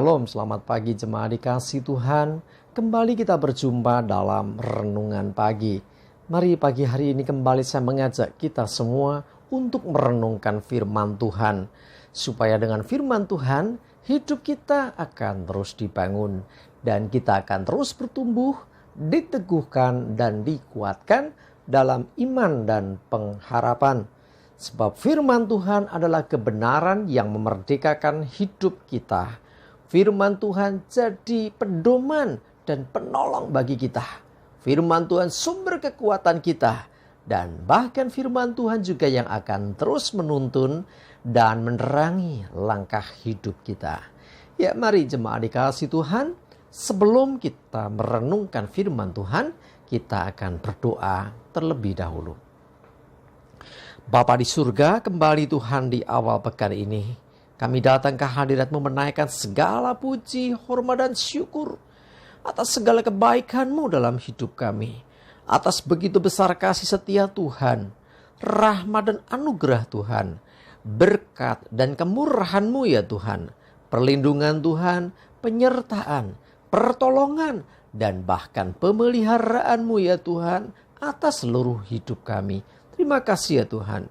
Shalom, selamat pagi jemaat dikasih Tuhan. Kembali kita berjumpa dalam renungan pagi. Mari pagi hari ini kembali saya mengajak kita semua untuk merenungkan firman Tuhan. Supaya dengan firman Tuhan, hidup kita akan terus dibangun. Dan kita akan terus bertumbuh, diteguhkan dan dikuatkan dalam iman dan pengharapan. Sebab firman Tuhan adalah kebenaran yang memerdekakan hidup kita. Firman Tuhan jadi pedoman dan penolong bagi kita. Firman Tuhan sumber kekuatan kita. Dan bahkan firman Tuhan juga yang akan terus menuntun dan menerangi langkah hidup kita. Ya, mari jemaat dikasih Tuhan, sebelum kita merenungkan firman Tuhan, kita akan berdoa terlebih dahulu. Bapa di surga, kembali Tuhan di awal pekan ini. Kami datang ke hadirat-Mu menaikkan segala puji, hormat dan syukur atas segala kebaikan-Mu dalam hidup kami. Atas begitu besar kasih setia Tuhan, rahmat dan anugerah Tuhan, berkat dan kemurahan-Mu ya Tuhan, perlindungan Tuhan, penyertaan, pertolongan, dan bahkan pemeliharaan-Mu ya Tuhan atas seluruh hidup kami. Terima kasih ya Tuhan.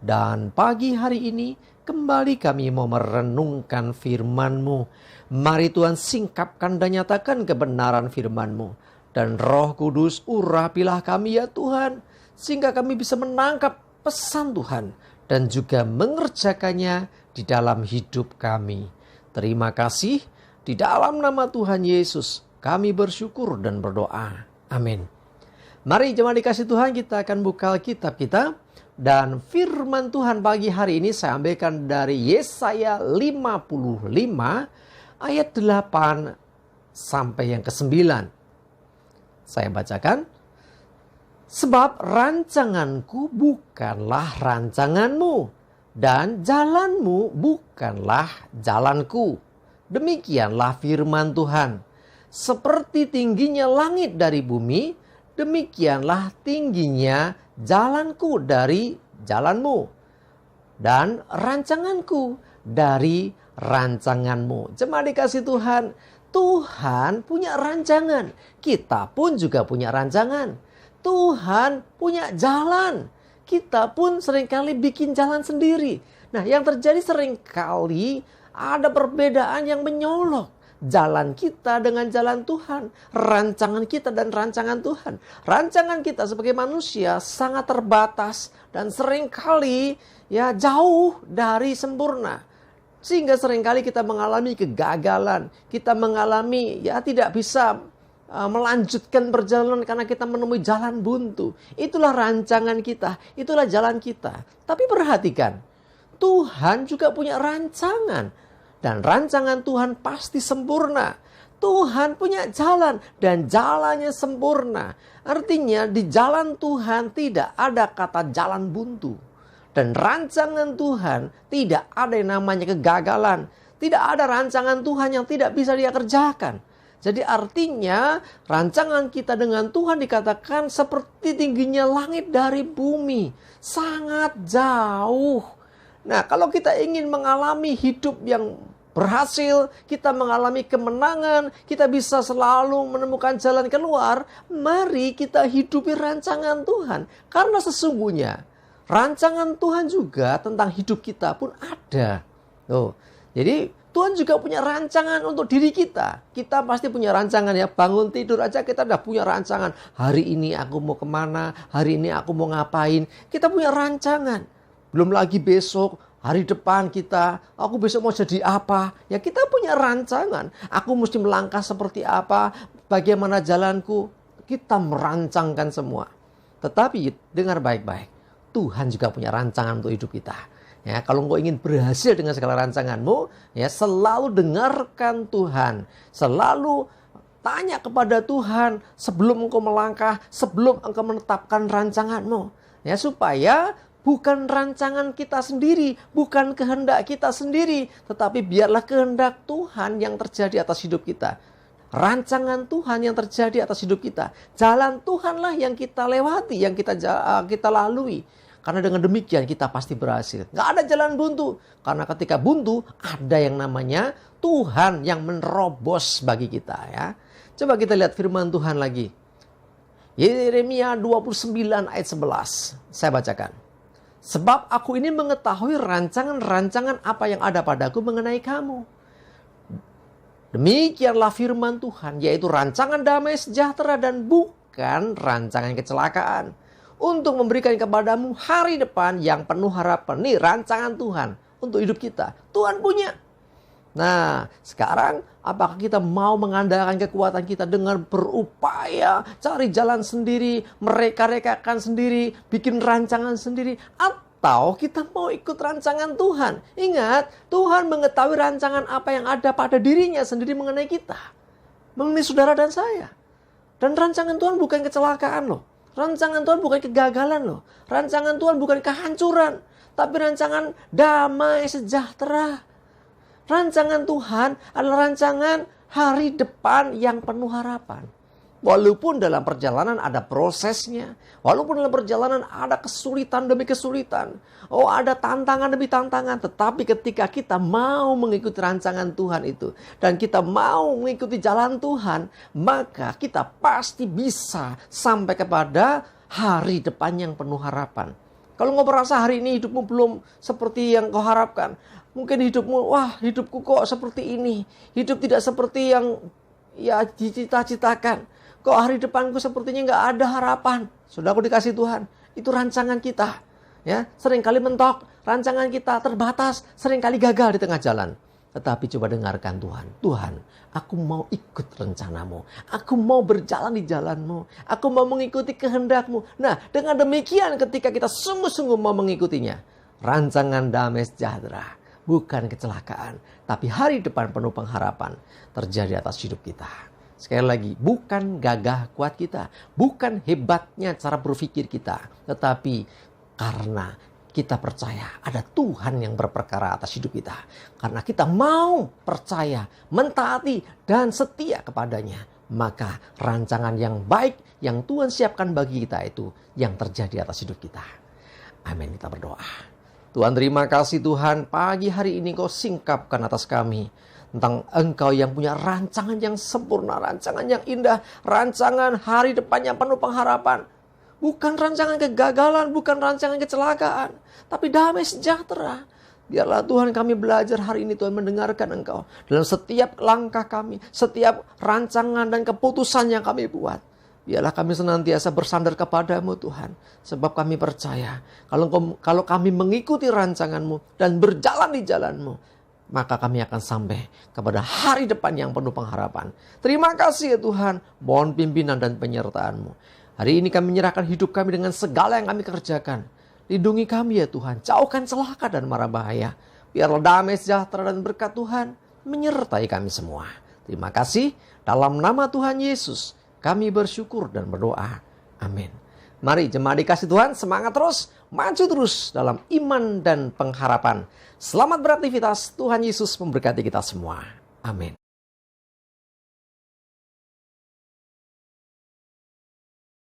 Dan pagi hari ini kembali kami mau merenungkan firman-Mu. Mari Tuhan singkapkan dan nyatakan kebenaran firman-Mu. Dan Roh Kudus urapilah kami ya Tuhan. Sehingga kami bisa menangkap pesan Tuhan. Dan juga mengerjakannya di dalam hidup kami. Terima kasih. Di dalam nama Tuhan Yesus kami bersyukur dan berdoa. Amin. Mari jemaat dikasih Tuhan, kita akan buka Alkitab kita. Dan firman Tuhan pagi hari ini saya ambilkan dari Yesaya 55 ayat 8 sampai yang ke-9. Saya bacakan. Sebab rancanganku bukanlah rancanganmu, dan jalanmu bukanlah jalanku. Demikianlah firman Tuhan. Seperti tingginya langit dari bumi, demikianlah tingginya jalanku dari jalanmu, dan rancanganku dari rancanganmu. Jemaat dikasih Tuhan, Tuhan punya rancangan. Kita pun juga punya rancangan. Tuhan punya jalan. Kita pun seringkali bikin jalan sendiri. Nah, yang terjadi seringkali ada perbedaan yang menyolok. Jalan kita dengan jalan Tuhan. Rancangan kita dan rancangan Tuhan. Rancangan kita sebagai manusia sangat terbatas. Dan seringkali jauh dari sempurna. Sehingga seringkali kita mengalami kegagalan. Kita mengalami tidak bisa melanjutkan perjalanan karena kita menemui jalan buntu. Itulah rancangan kita. Itulah jalan kita. Tapi perhatikan. Tuhan juga punya rancangan. Dan rancangan Tuhan pasti sempurna. Tuhan punya jalan dan jalannya sempurna. Artinya di jalan Tuhan tidak ada kata jalan buntu. Dan rancangan Tuhan tidak ada yang namanya kegagalan. Tidak ada rancangan Tuhan yang tidak bisa Dia kerjakan. Jadi artinya rancangan kita dengan Tuhan dikatakan seperti tingginya langit dari bumi. Sangat jauh. Nah, kalau kita ingin mengalami hidup yang berhasil, kita mengalami kemenangan, kita bisa selalu menemukan jalan keluar, mari kita hidupi rancangan Tuhan. Karena sesungguhnya rancangan Tuhan juga tentang hidup kita pun ada. Jadi Tuhan juga punya rancangan untuk diri kita. Kita pasti punya rancangan ya. Bangun tidur aja kita udah punya rancangan. Hari ini aku mau kemana, hari ini aku mau ngapain. Kita punya rancangan. Belum lagi besok, hari depan kita, aku besok mau jadi apa? Ya kita punya rancangan. Aku mesti melangkah seperti apa? Bagaimana jalanku? Kita merancangkan semua. Tetapi dengar baik-baik. Tuhan juga punya rancangan untuk hidup kita. Ya, kalau engkau ingin berhasil dengan segala rancanganmu, ya selalu dengarkan Tuhan. Selalu tanya kepada Tuhan sebelum engkau melangkah, sebelum engkau menetapkan rancanganmu. Ya, supaya bukan rancangan kita sendiri, bukan kehendak kita sendiri, tetapi biarlah kehendak Tuhan yang terjadi atas hidup kita. Rancangan Tuhan yang terjadi atas hidup kita. Jalan Tuhanlah yang kita lewati, yang kita lalui. Karena dengan demikian kita pasti berhasil. Gak ada jalan buntu. Karena ketika buntu ada yang namanya Tuhan yang menerobos bagi kita ya. Coba kita lihat firman Tuhan lagi. Yeremia 29 ayat 11. Saya bacakan. Sebab aku ini mengetahui rancangan-rancangan apa yang ada padaku mengenai kamu. Demikianlah firman Tuhan, yaitu rancangan damai sejahtera dan bukan rancangan kecelakaan. Untuk memberikan kepadamu hari depan yang penuh harapan. Nih rancangan Tuhan untuk hidup kita. Tuhan punya. Nah, sekarang apakah kita mau mengandalkan kekuatan kita dengan berupaya cari jalan sendiri, mereka-rekakan sendiri, bikin rancangan sendiri, atau kita mau ikut rancangan Tuhan? Ingat, Tuhan mengetahui rancangan apa yang ada pada dirinya sendiri mengenai kita, mengenai saudara dan saya. Dan rancangan Tuhan bukan kecelakaan loh. Rancangan Tuhan bukan kegagalan loh. Rancangan Tuhan bukan kehancuran, tapi rancangan damai sejahtera. Rancangan Tuhan adalah rancangan hari depan yang penuh harapan. Walaupun dalam perjalanan ada prosesnya. Walaupun dalam perjalanan ada kesulitan demi kesulitan. Oh, ada tantangan demi tantangan. Tetapi ketika kita mau mengikuti rancangan Tuhan itu. Dan kita mau mengikuti jalan Tuhan. Maka kita pasti bisa sampai kepada hari depan yang penuh harapan. Kalau kau merasa hari ini hidupmu belum seperti yang kau harapkan. Mungkin hidupmu, wah hidupku kok seperti ini. Hidup tidak seperti yang ya dicita-citakan. Kok hari depanku sepertinya nggak ada harapan. Sudah aku dikasih Tuhan. Itu rancangan kita. Ya, seringkali mentok. Rancangan kita terbatas. Seringkali gagal di tengah jalan. Tetapi coba dengarkan Tuhan. Tuhan, aku mau ikut rencanamu. Aku mau berjalan di jalanmu. Aku mau mengikuti kehendakmu. Nah, dengan demikian ketika kita sungguh-sungguh mau mengikutinya. Rancangan damai sejahtera. Bukan kecelakaan, tapi hari depan penuh pengharapan terjadi atas hidup kita. Sekali lagi, bukan gagah kuat kita, bukan hebatnya cara berpikir kita, tetapi karena kita percaya ada Tuhan yang berperkara atas hidup kita. Karena kita mau percaya, mentaati, dan setia kepadanya, maka rancangan yang baik yang Tuhan siapkan bagi kita itu yang terjadi atas hidup kita. Amin, kita berdoa. Tuhan, terima kasih Tuhan, pagi hari ini Kau singkapkan atas kami tentang Engkau yang punya rancangan yang sempurna, rancangan yang indah, rancangan hari depan yang penuh pengharapan. Bukan rancangan kegagalan, bukan rancangan kecelakaan, tapi damai sejahtera. Biarlah Tuhan kami belajar hari ini Tuhan mendengarkan Engkau dalam setiap langkah kami, setiap rancangan dan keputusan yang kami buat. Biarlah kami senantiasa bersandar kepadamu Tuhan. Sebab kami percaya kalau kami mengikuti rancanganmu dan berjalan di jalanmu, maka kami akan sampai kepada hari depan yang penuh pengharapan. Terima kasih ya Tuhan. Mohon pimpinan dan penyertaan-Mu. Hari ini kami menyerahkan hidup kami dengan segala yang kami kerjakan. Lindungi kami ya Tuhan. Jauhkan celaka dan mara bahaya. Biarlah damai sejahtera dan berkat Tuhan menyertai kami semua. Terima kasih. Dalam nama Tuhan Yesus kami bersyukur dan berdoa. Amin. Mari jemaat dikasih Tuhan, semangat terus, maju terus dalam iman dan pengharapan. Selamat beraktivitas, Tuhan Yesus memberkati kita semua. Amin.